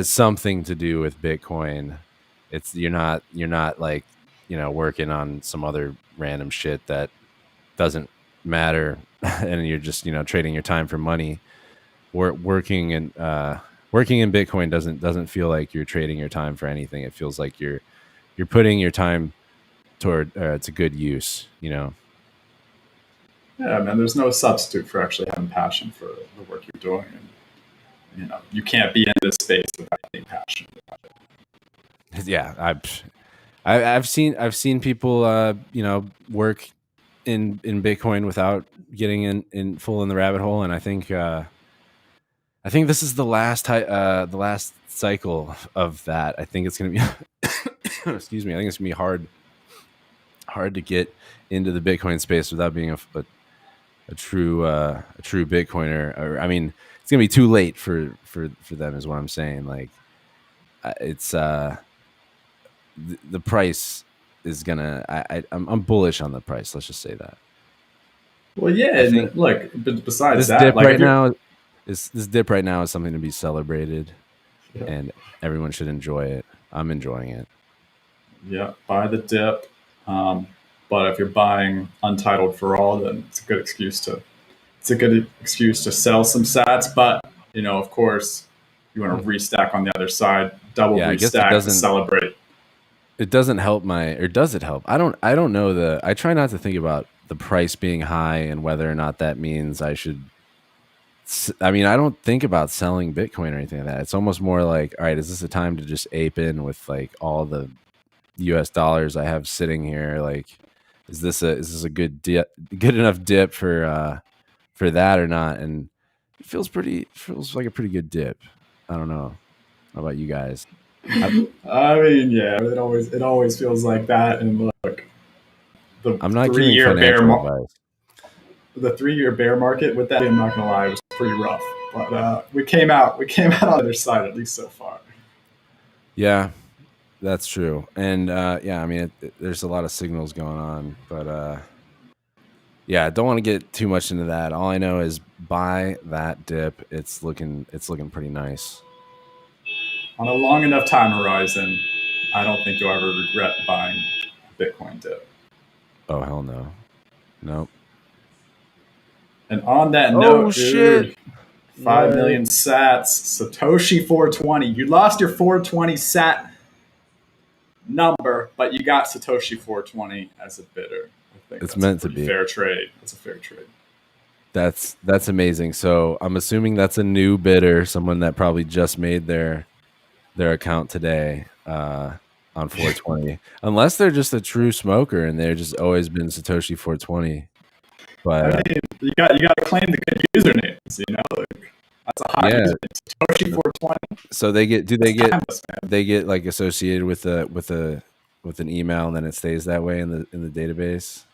something to do with Bitcoin. It's you're not like working on some other random shit that doesn't matter, and you're just trading your time for money. Working in Bitcoin doesn't feel like you're trading your time for anything. It feels like you're putting your time toward it's a good use. Yeah, man. There's no substitute for actually having passion for the work you're doing, and you can't be in this space without being passionate. Yeah, I've seen people work in Bitcoin without getting in full in the rabbit hole, and I think this is the last cycle of that. I think it's gonna be excuse me. I think it's gonna be hard to get into the Bitcoin space without being a true Bitcoiner. Or, I mean, it's gonna be too late for them, is what I'm saying. Like, it's the price is gonna. I'm bullish on the price. Let's just say that. Well, yeah, I think and look, besides this that, dip like if right you're, now this dip right now is something to be celebrated, yeah, and everyone should enjoy it. I'm enjoying it. yeah, buy the dip. Um, but if you're buying Untitled for all, then it's a good excuse to sell some Sats. But of course, you want to restack on the other side, double Yeah, I guess it restack to doesn't. celebrate. It doesn't help or does it help? I don't know. I try not to think about the price being high and whether or not that means I should. I mean, I don't think about selling Bitcoin or anything like that. It's almost more like, all right, is this a time to just ape in with like all the US dollars I have sitting here? Like, is this a good enough dip for that or not? And feels like a pretty good dip. I don't know. How about you guys? I, I mean, yeah, it always feels like that. And look, the I'm not three giving year bear financial mar- advice. the 3 year bear market with that, I'm not gonna lie, it was pretty rough. But we came out on the other side, at least so far. Yeah, that's true. And yeah, I mean, there's a lot of signals going on, but yeah, I don't want to get too much into that. All I know is buy that dip. It's looking pretty nice. On a long enough time horizon, I don't think you'll ever regret buying a Bitcoin dip. Oh hell no, nope. And on that Oh note, shit! dude, 5 What? million sats, Satoshi 420. You lost your 420 sat number, but you got Satoshi 420 as a bidder. I think It's that's a meant to pretty be. fair trade. That's a fair trade. That's amazing. So I'm assuming that's a new bidder, someone that probably just made their account today on 420. Unless they're just a true smoker and they're just always been Satoshi 420. I But mean, you got to claim the good usernames. Like, that's a high yeah, username. Satoshi 420. so they get That's timeless, man. they get like associated with an email and then it stays that way in the database.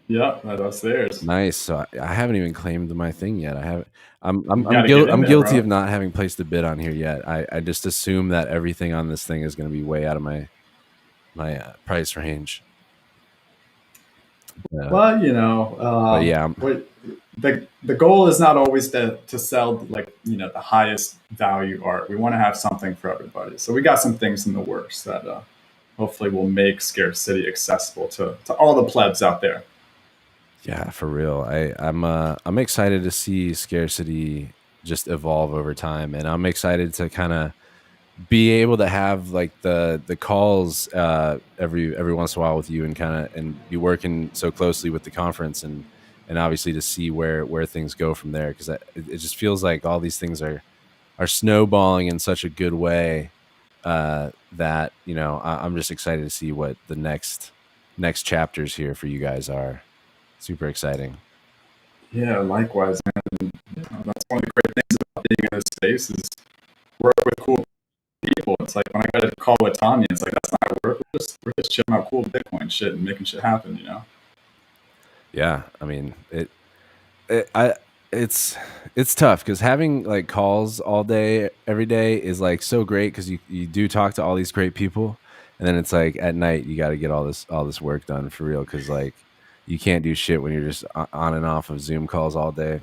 Yeah, that's theirs. Nice. So I haven't even claimed my thing yet. I haven't. You got to get in I'm there, guilty of bro. not having placed a bid on here yet. I just assume that everything on this thing is going to be way out of my price range. But But yeah, the goal is not always to sell like the highest value art. We want to have something for everybody. So we got some things in the works that hopefully will make scarcity accessible to all the plebs out there. yeah, for real. I'm excited to see scarcity just evolve over time, and I'm excited to kind of be able to have like the calls every once in a while with you and kind of and be working so closely with the conference and obviously to see where things go from there, because it just feels like all these things are snowballing in such a good way that I'm just excited to see what the next chapters here for you guys are. Super exciting. Yeah, likewise, man. That's one of the great things about being in this space is work with cool people. It's like when I got a call with Tommy, it's like that's not work. We're just chilling out cool Bitcoin shit and making shit happen. Yeah, I mean it I it's tough because having like calls all day every day is like so great because you do talk to all these great people, and then it's like at night you got to get all this work done for real, because like you can't do shit when you're just on and off of Zoom calls all day.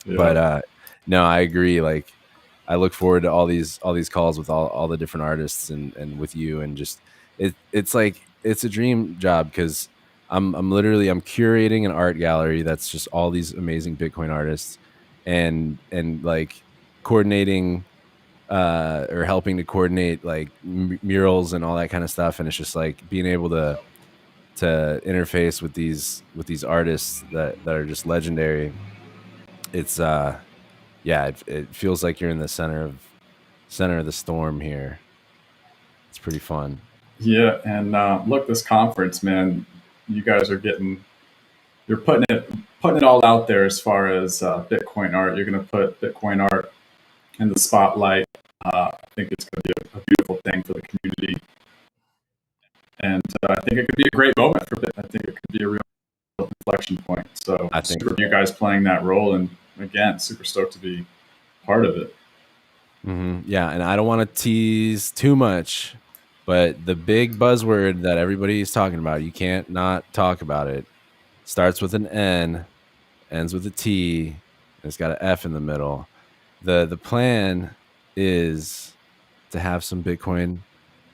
Yeah. But no, I agree. Like I look forward to all these calls with all the different artists and with you, and just it's like it's a dream job because I'm literally I'm curating an art gallery that's just all these amazing Bitcoin artists, and like coordinating or helping to coordinate like murals and all that kind of stuff, and it's just like being able to interface with these artists that are just legendary. It's yeah, it feels like you're in the center of the storm here. It's pretty fun. Yeah, and look, this conference, man, you guys are you're putting it all out there as far as Bitcoin art. You're going to put Bitcoin art in the spotlight. I think it's going to be a beautiful thing for the community, and I think it could be a great moment for Bit. I think it could be a real inflection point. So I think super of you guys playing that role, and again, super stoked to be part of it. yeah, and I don't want to tease too much, but the big buzzword that everybody's talking about, you can't not talk about it. Starts with an N, ends with a T, and it's got an F in the middle. The plan is to have some Bitcoin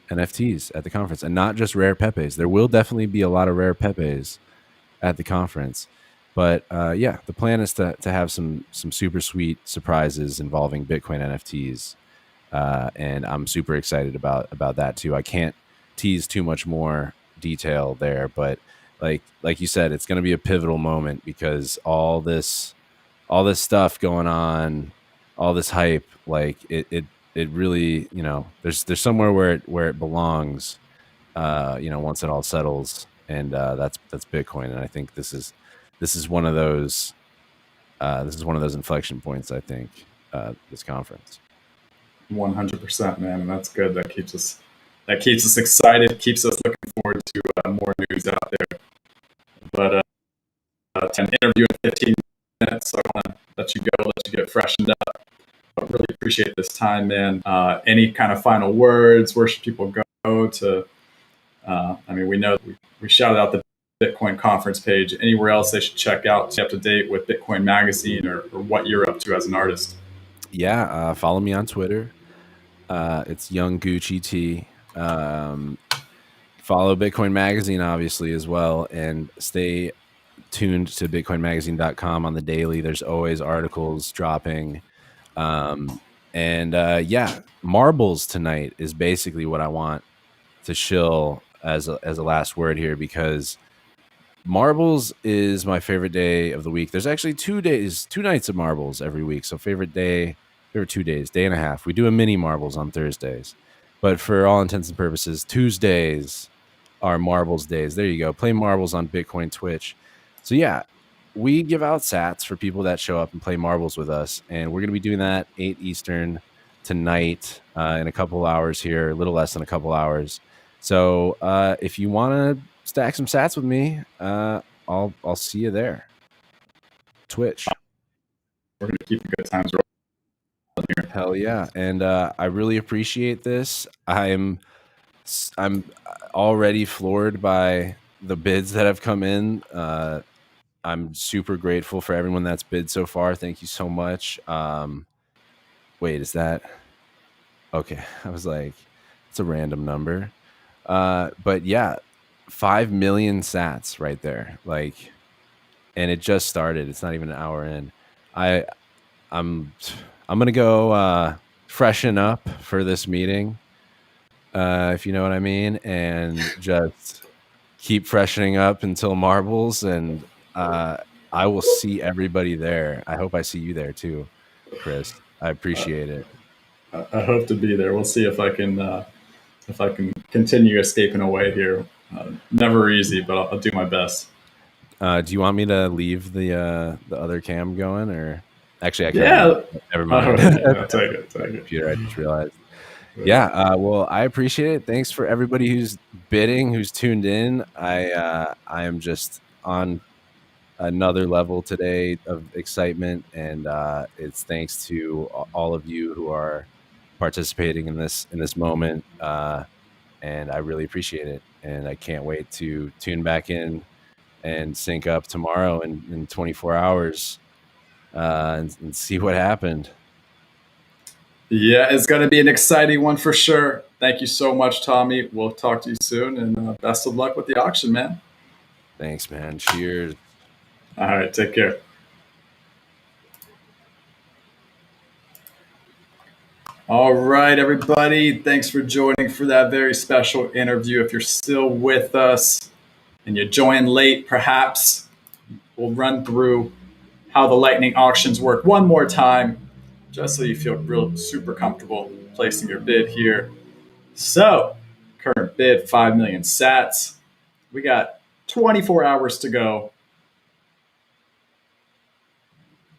NFTs at the conference, and not just rare Pepes. There will definitely be a lot of rare Pepes at the conference, but yeah, the plan is to have some super sweet surprises involving Bitcoin NFTs, and I'm super excited about that too. I can't tease too much more detail there, but like you said, it's going to be a pivotal moment because all this stuff going on, all this hype, like it really, there's somewhere where it belongs, once it all settles, and that's Bitcoin, and I think this is one of those inflection points. I think this conference. 100%, man, and that's good. That keeps us excited, keeps us looking forward to more news out there. But to an interview in 15 minutes. So I want to let you go, let you get freshened up. But really appreciate this time, man. Any kind of final words? Where should people go to? We know we shouted out the Bitcoin conference page. Anywhere else they should check out, stay up to date with Bitcoin Magazine or what you're up to as an artist? Yeah, follow me on Twitter. It's Young Gucci T. Follow Bitcoin Magazine, obviously, as well, and stay tuned to bitcoinmagazine.com on the daily. There's always articles dropping. Yeah, marbles tonight is basically what I want to shill as a last word here, because marbles is my favorite day of the week. There's actually 2 nights of marbles every week. So favorite 2 days, day and a half. We do a mini marbles on Thursdays, but for all intents and purposes, Tuesdays are marbles days. There you go. Play marbles on Bitcoin Twitch. So yeah, we give out sats for people that show up and play marbles with us, and we're going to be doing that 8 Eastern tonight in a couple hours here, a little less than a couple hours. So if you want to stack some sats with me, I'll see you there. Twitch. We're going to keep the good times rolling here. Hell yeah. And I really appreciate this. I'm already floored by the bids that have come in. I'm super grateful for everyone that's bid so far. Thank you so much. Wait, is that okay? I was like, it's a random number. But yeah, 5 million sats right there. Like, and it just started. It's not even an hour in. I'm gonna go freshen up for this meeting, if you know what I mean, and just keep freshening up until marbles, and I will see everybody there. I hope I see you there too, Chris. I appreciate it. I hope to be there. We'll see if I can continue escaping away here. Never easy, but I'll do my best. Do you want me to leave the other cam going, or actually I can? Yeah. Never mind. Take it. Computer, I just realized. Yeah. Well, I appreciate it. Thanks for everybody who's bidding, who's tuned in. I am just on another level today of excitement, and it's thanks to all of you who are participating in this moment, and I really appreciate it, and I can't wait to tune back in and sync up tomorrow in 24 hours and see what happened. Yeah, it's going to be an exciting one for sure. Thank you so much, Tommy. We'll talk to you soon, and best of luck with the auction, man. Thanks, man. Cheers. All right, take care. All right, everybody. Thanks for joining for that very special interview. If you're still with us and you joined late, perhaps we'll run through how the Lightning auctions work one more time, just so you feel real super comfortable placing your bid here. So, current bid 5 million sats. We got 24 hours to go.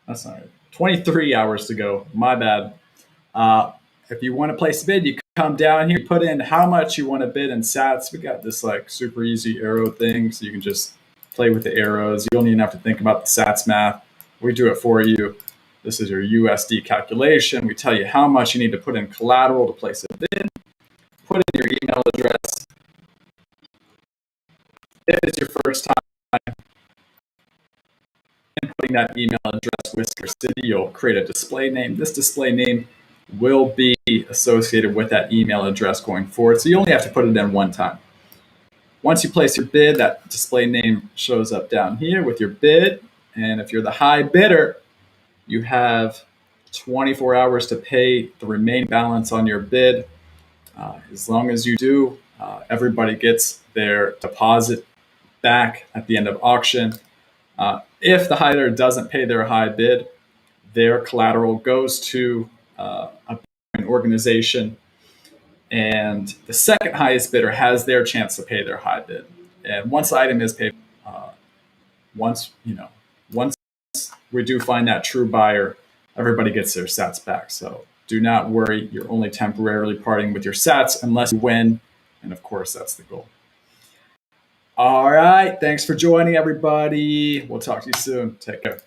That's not right. 23 hours to go. My bad. If you want to place a bid, you come down here, put in how much you want to bid in sats. We got this like super easy arrow thing, so you can just play with the arrows. You don't even have to think about the sats math. We do it for you. This is your USD calculation. We tell you how much you need to put in collateral to place a bid. Put in your email address. If it's your first time inputting that email address with your city, you'll create a display name. This display name will be associated with that email address going forward. So you only have to put it in one time. Once you place your bid, that display name shows up down here with your bid. And if you're the high bidder, you have 24 hours to pay the remaining balance on your bid. As long as you do, everybody gets their deposit back at the end of auction. If the high bidder doesn't pay their high bid, their collateral goes to an organization, and the second highest bidder has their chance to pay their high bid. And once the item is paid, once we do find that true buyer, everybody gets their sats back. So do not worry. You're only temporarily parting with your sats unless you win. And of course, that's the goal. All right. Thanks for joining, everybody. We'll talk to you soon. Take care.